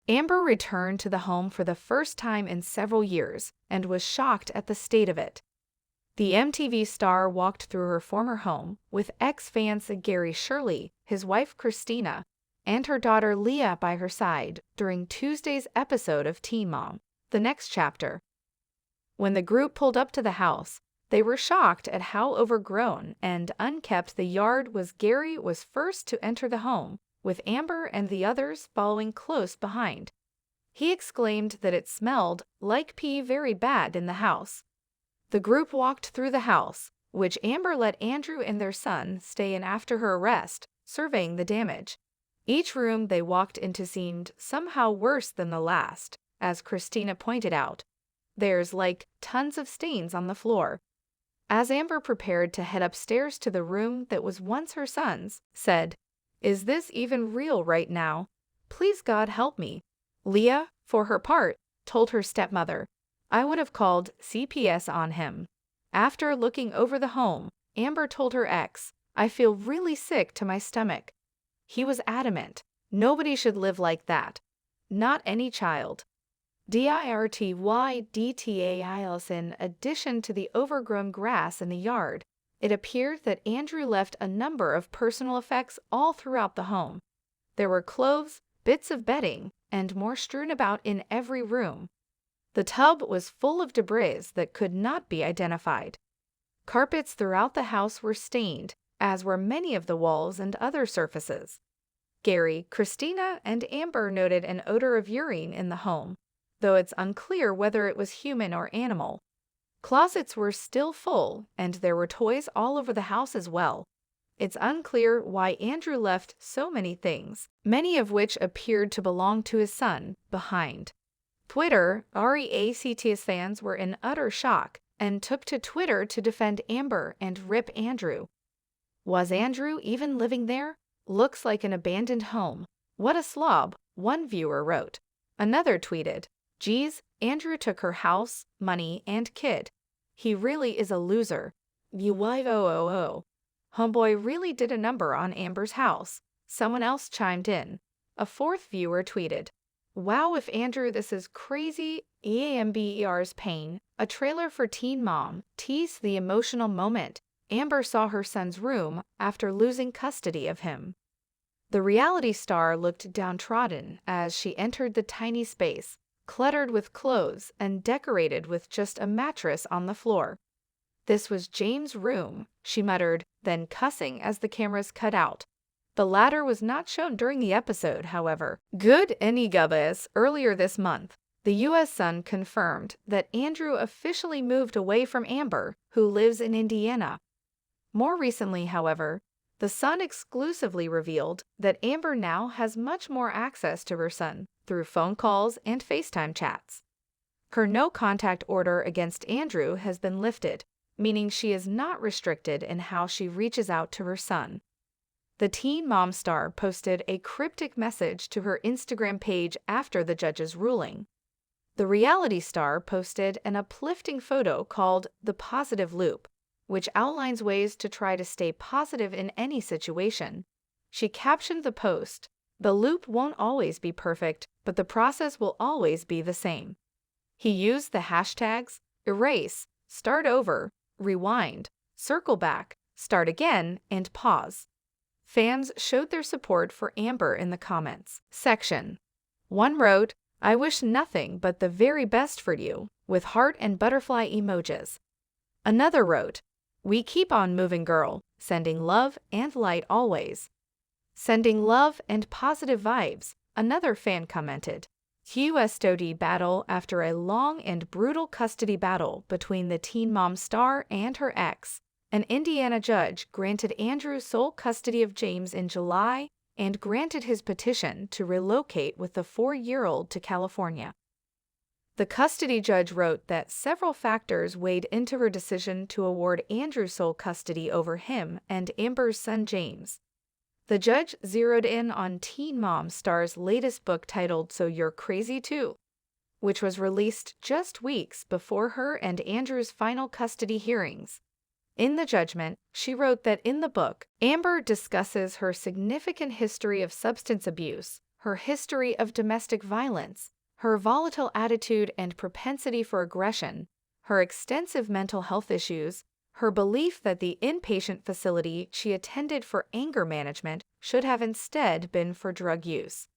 Amber returned to the home for the first time in several years and was shocked at the state of it. The MTV star walked through her former home with ex-fans Gary Shirley, his wife Christina, and her daughter Leah by her side during Tuesday's episode of Teen Mom: The Next Chapter. When the group pulled up to the house, they were shocked at how overgrown and unkempt the yard was. Gary was first to enter the home, with Amber and the others following close behind. He exclaimed that it smelled like pee very bad in the house. The group walked through the house, which Amber let Andrew and their son stay in after her arrest, surveying the damage. Each room they walked into seemed somehow worse than the last, as Christina pointed out. There's like tons of stains on the floor. As Amber prepared to head upstairs to the room that was once her son's, said, "Is this even real right now? Please God help me." Leah, for her part, told her stepmother, "I would have called CPS on him." After looking over the home, Amber told her ex, "I feel really sick to my stomach." He was adamant, nobody should live like that. Not any child. DIRTYDTAILS. In addition to the overgrown grass in the yard, it appeared that Andrew left a number of personal effects all throughout the home. There were clothes, bits of bedding, and more strewn about in every room. The tub was full of debris that could not be identified. Carpets throughout the house were stained, as were many of the walls and other surfaces. Gary, Christina, and Amber noted an odor of urine in the home, though it's unclear whether it was human or animal. Closets were still full, and there were toys all over the house as well. It's unclear why Andrew left so many things, many of which appeared to belong to his son, behind. Twitter, REACT's fans were in utter shock and took to Twitter to defend Amber and rip Andrew. Was Andrew even living there? Looks like an abandoned home. What a slob, one viewer wrote. Another tweeted, "Geez, Andrew took her house, money, and kid. He really is a loser. UYOOO. Homeboy really did a number on Amber's house." Someone else chimed in. A fourth viewer tweeted, "Wow, if Andrew, this is crazy. EAMBER's pain. A trailer for Teen Mom teased the emotional moment Amber saw her son's room after losing custody of him." The reality star looked downtrodden as she entered the tiny space, cluttered with clothes and decorated with just a mattress on the floor. "This was James' room," she muttered, then cussing as the cameras cut out. The latter was not shown during the episode, however. Good Enigabes. Earlier this month, the U.S. Sun confirmed that Andrew officially moved away from Amber, who lives in Indiana. More recently, however, the Sun exclusively revealed that Amber now has much more access to her son through phone calls and FaceTime chats. Her no-contact order against Andrew has been lifted, meaning she is not restricted in how she reaches out to her son. The Teen Mom star posted a cryptic message to her Instagram page after the judge's ruling. The reality star posted an uplifting photo called "The Positive Loop," which outlines ways to try to stay positive in any situation. She captioned the post, "The loop won't always be perfect, but the process will always be the same." He used the hashtags erase, start over, rewind, circle back, start again, and pause. Fans showed their support for Amber in the comments section. One wrote, "I wish nothing but the very best for you," with heart and butterfly emojis. Another wrote, "We keep on moving, girl, sending love and light always." "Sending love and positive vibes," another fan commented. QSOD battle. After a long and brutal custody battle between the Teen Mom star and her ex, an Indiana judge granted Andrew sole custody of James in July and granted his petition to relocate with the 4-year-old to California. The custody judge wrote that several factors weighed into her decision to award Andrew sole custody over him and Amber's son James. The judge zeroed in on Teen Mom star's latest book titled "So You're Crazy Too," which was released just weeks before her and Andrew's final custody hearings. In the judgment, she wrote that in the book, Amber discusses her significant history of substance abuse, her history of domestic violence, her volatile attitude and propensity for aggression, her extensive mental health issues, her belief that the inpatient facility she attended for anger management should have instead been for drug use.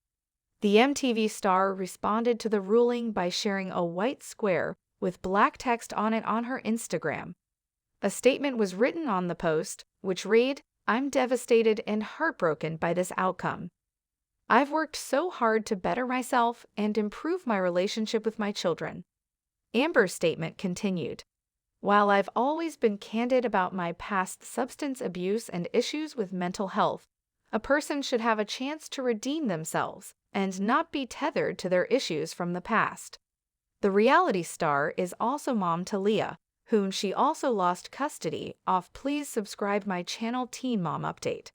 The MTV star responded to the ruling by sharing a white square with black text on it on her Instagram. A statement was written on the post, which read, "I'm devastated and heartbroken by this outcome. I've worked so hard to better myself and improve my relationship with my children." Amber's statement continued, "While I've always been candid about my past substance abuse and issues with mental health, a person should have a chance to redeem themselves and not be tethered to their issues from the past." The reality star is also mom to Leah, whom she also lost custody of. Please subscribe my channel Teen Mom Update.